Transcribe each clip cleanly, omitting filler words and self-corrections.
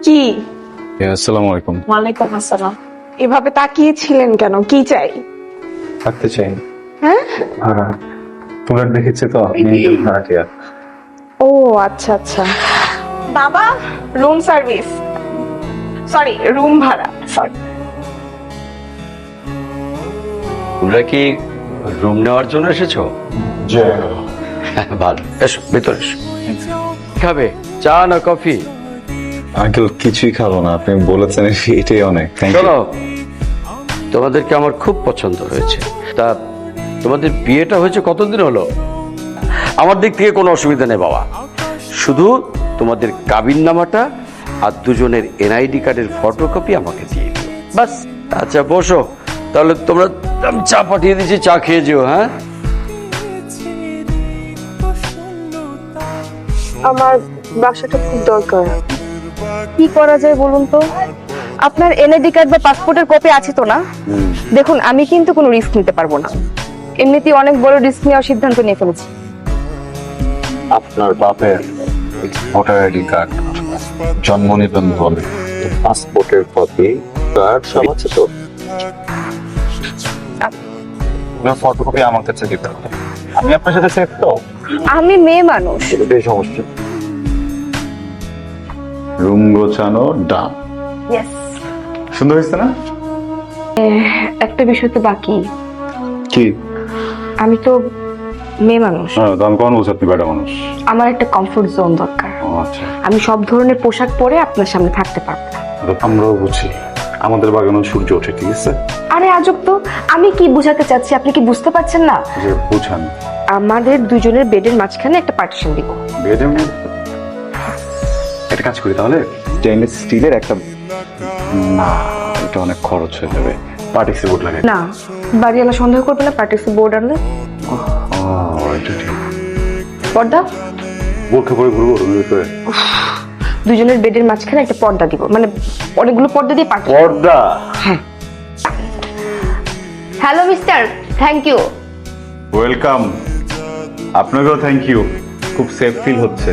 কি? আসসালামু আলাইকুম। ওয়ালাইকুম আসসালাম। এভাবে তাকিয়েছিলেন কেন? কি চাই? থাকতে চাই। হ্যাঁ? ভাড়া ফ্ল্যাট দেখেছে তো ভাড়াটিয়া। ও আচ্ছা আচ্ছা। বাবা, রুম সার্ভিস, সরি রুম ভাড়া, সরি। তোমরা কি রুম নেওয়ার জন্য এসেছো? ভালো, এসো ভিতরে এসো। খাবে চা না কফি? আঙ্কেল কিছুই খাবো না, আপনি বলেছেন এটাই অনেক। Thank you. চলো, তোমাদেরকে আমার খুব পছন্দ হয়েছে। তা তোমাদের বিয়েটা হয়েছে কতদিন হলো? আমার দিক থেকে কোনো অসুবিধা নেই বাবা, শুধু তোমাদের কাবিননামাটা আর দুজনের এনআইডি কার্ডের ফটোকপি আমাকে দিয়ে দিও, বাস। আচ্ছা বসো তাহলে, তোমরা আমি চা পাঠিয়ে দিচ্ছি, চা খেয়ে যেও। হ্যাঁ, আমার বাসাটা খুব দরকার। কি করা যায় বলুন তো? আপনার এনআইডি কার্ড বা পাসপোর্টের কপি আছে তো না? দেখুন, আমি কিন্তু কোনো রিস্ক নিতে পারবো না। এমনিতেই অনেক বড় রিস্ক নেওয়ার সিদ্ধান্ত নিয়ে ফেলেছি। আপনার বাপের ভোটার আইডি কার্ড, জন্ম নিবন্ধন, পাসপোর্টের কপি, কার্ড সব আছে তো? আপনার ফটোকপি আমার কাছে দিতে হবে। আমি আপনার সাথে সেট তো? আমি মেয়ে মানুষ। এটাই সমস্যা। রুম গোছানো ডান। ইয়েস। সুন্দর হয়েছে না? একটা বিষয় তো বাকি। কি? আমি তো মেয়ে মানুষ, তো আমি কোন বলছি আপনি বেটা মানুষ? আমার একটা কমফোর্ট জোন দরকার। ও আচ্ছা, আমি সব ধরনের পোশাক পরে আপনার সামনে থাকতে পারবো না। আমরাও বুঝি, আমাদের বাগানও সূর্য ওঠে, ঠিক আছে? আরে আজব তো, আমি কি বুঝাতে চাচ্ছি আপনি কি বুঝতে পারছেন না? যে বুঝান। আমাদের দুজনের বেডের মাঝখানে একটা পার্টিশন দিব। বেডে একটা কাজ করি তাহলে, স্টেনলেস স্টিলের একটা, না এটা অনেক খরচ হয়ে যাবে, পার্টিক্সি বোর্ড লাগে। না, বাড়িওয়ালা সন্দেহ করবে না পার্টিসি বোর্ড আনলে। এটা ঠিক। পর্দা, বোরখা পরে ঘুরবো রুমের ভিতরে? দুজনের বেডের মাঝখানে একটা পর্দা দিব, মানে অনেকগুলো পর্দা দিয়ে পার্টি। পর্দা? হ্যাঁ। Hello mister, thank you. Welcome. আপনাকেও থ্যাংক ইউ, খুব সেফ ফিল হচ্ছে।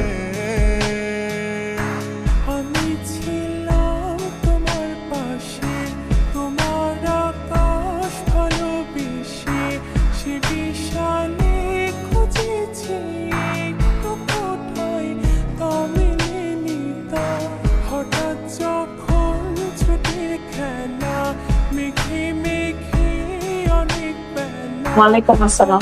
ওয়ালাইকুম আসসালাম।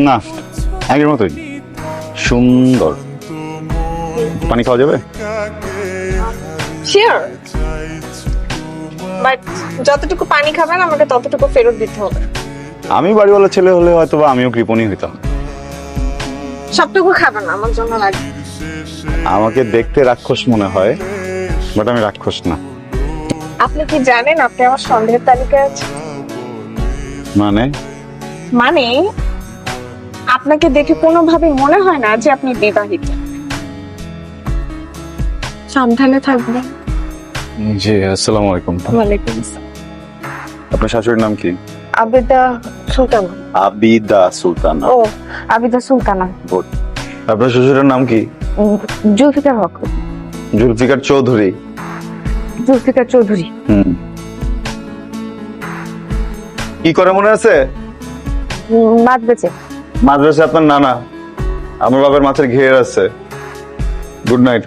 না, আগের মতোই সুন্দর। পানি খাওয়া যাবে? শিওর, বাট যতটুকু পানি খাবেন আমাকে ততটুকু ফেরত দিতে হবে। আমি বাড়িওয়ালা ছেলে হলে হয়তো বা আমিও কৃপণই হইতাম। সবটুকু খাবেন, আমার জন্য লাগবে। আমাকে দেখতে রাক্ষস মনে হয়, বাট আমি রাক্ষস না। আপনি কি জানেন আপনি আমার সন্দেহের তালিকায় আছেন? মানে? মানে আপনাকে দেখে কোনোভাবে মনে হয় না যে আপনি বিবাহিত। সাবধানে থাকবেন। জি, আসসালামু আলাইকুম। ওয়ালাইকুম আসসালাম। আপনার শাশুড়ির নাম কি? আবিদা সুলতানা। আবিদা সুলতানা। ও, আবিদা সুলতানা। গুড। আপনার শ্বশুরের নাম কি? জুলফিকার হক। জুলফিকার চৌধুরী। জুলফিকার চৌধুরী। কি করে মনে আছে? মাছ বেচে। মাদ্রাসা আপনার নানা, আমার বাবার মাছের ঘের আছে। Good night.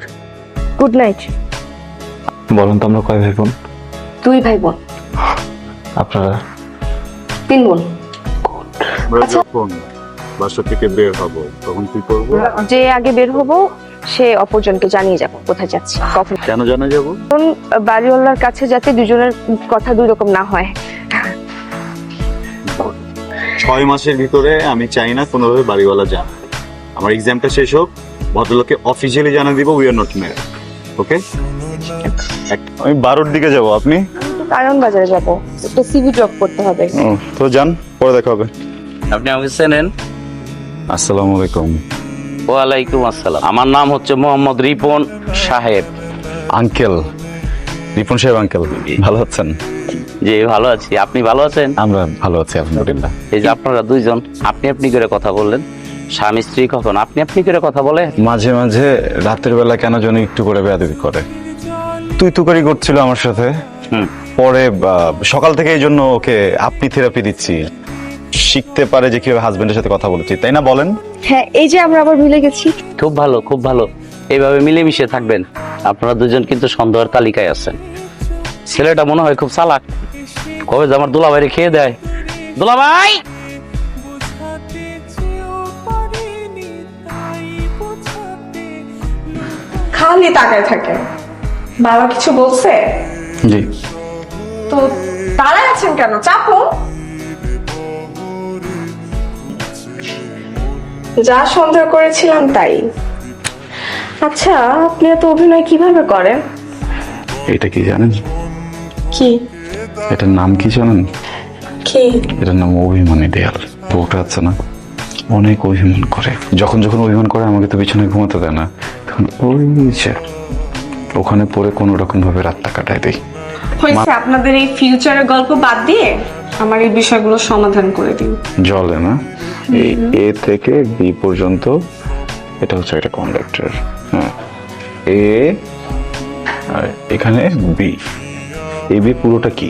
Good night. বলেন তো আমরা কয় ভাই বোন? 2 ভাই বোন। আপনারা? 3 বোন। আমরা যখন বাসা থেকে বের হব তখন কি করব? যে আগে বের হবো সে অপরজনকে জানিয়ে যাব কোথায় যাচ্ছি, কখন। কেন জানা যাব? বাড়িওয়ালার কাছে যাতে দুজনের কথা 2 রকম না হয়। 6 মাসের ভিতরে আমি চাই না কোনোভাবে বাড়িওয়ালা যান। আমার এক্সামটা শেষ হোক, ভদ্রলোককে অফিসিয়ালি জানা দিব উই আর নট ম্যারিড। ওকে? আমি 12টার দিকে যাব, আপনি? কারণ বাজারে যাব, একটা সিভি ড্রপ করতে হবে। তো যান, পরে দেখা হবে। আপনি আমাকে চেনেন? আসসালামু আলাইকুম। ওয়ালাইকুম আসসালাম। আমার নাম হচ্ছে মোহাম্মদ রিপন সাহেব। আঙ্কেল, রিপন সাহেব আঙ্কেল, ভালো আছেন? জি ভালো আছি, আপনি ভালো আছেন? আমরা ভালো আছি আলহামদুলিল্লাহ। এই যে আপনারা দুইজন আপনি আপনি করে কথা বললেন, স্বামী স্ত্রী কখন আপনি আপনি করে কথা বলে? মাঝে মাঝে রাতের বেলা কেন যেন একটু করে বেয়াদবি করে, তুই তুকারি করছিল আমার সাথে। পরে সকাল থেকে এই জন্য ওকে আপনি থেরাপি দিচ্ছি, শিখতে পারে যে কিভাবে হাজবেন্ডের সাথে কথা বলেছি, তাই না বলেন? হ্যাঁ, এই যে আমরা আবার মিলে গেছি। খুব ভালো, খুব ভালো। এইভাবে মিলেমিশে থাকবেন। আপনারা দুজন কিন্তু সন্দেহের তালিকায় আছেন। ছেলেটা মনে হয় খুব চালাক, কবে যে আমার দুলাভাইরে খেয়ে দেয়। দুলাভাই, খালি তাকায় থাকে। বাবা কিছু বলছে? জি। তো দাঁড়ায় আছেন কেন, চাপুন। যা সন্দেহ করেছিলাম তাই। আচ্ছা, আপনি এত অভিনয় কিভাবে করেন? এটা কি জানেন? কি? এটার নাম কি জানেন? কি? এটার নাম অভিমানী দেয়াল। বউটা আছে না, অনেক অভিমান করে। যখন যখন অভিমান করে আমাকে তো বিছানায় ঘুমাতে দেয় না, তখন ওই যে ওখানে পড়ে কোনো রকম ভাবে রাতটা কাটায় দেয়। হয়েছে, আপনাদের এই ফিউচারের গল্প বাদ দিয়ে আমার এই বিষয়গুলো সমাধান করে দিন। জলে না, এই এ থেকে বি পর্যন্ত এটা হচ্ছে একটা কন্ডাক্টর। হ্যাঁ, এ আর এখানে বি, এই বি পুরোটা কি?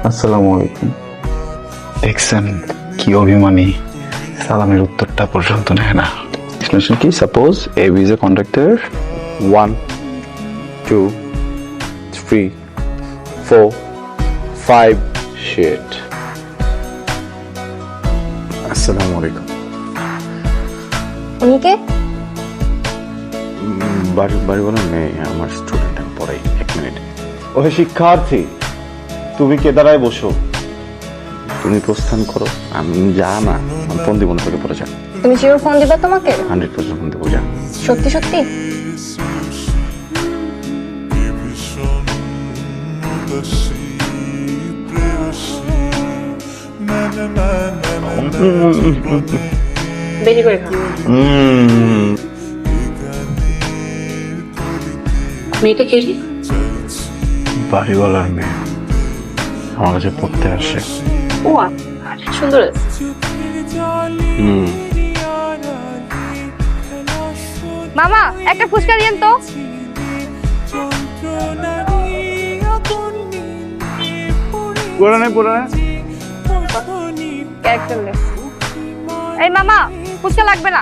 আসসালামু আলাইকুম। দেখছেন কি অভিমানী, সালামের উত্তরটা পর্যন্ত নেয় না। এক্সপ্লেনেশন কি? Suppose A B is a conductor 1 2 3 4 5 sheet. আসসালামু আলাইকুম। উনি কে? বাড়ি বলেন নেই, আমার স্টুডেন্ট, আমি পড়াই। 1 মিনিট। ওহে শিক্ষার্থী, তুমি কেদারায় বসো, তুমি প্রস্থান করো। আমি যা না, আমি ফোন দিব না তোকে, পরে যা। তুমি শিওর ফোন দিবা তোমাকে? 100% ফোন দেবো, যা। সত্যি সত্যি? বেশি করে খাও। মেয়েটা কে? বাড়িওয়ালার মেয়ে, আমার কাছে পড়তে আসে। ও সুন্দর। মামা, একটা ফুচকা দিয়েন তো। এই মামা, ফুচকা লাগবে না।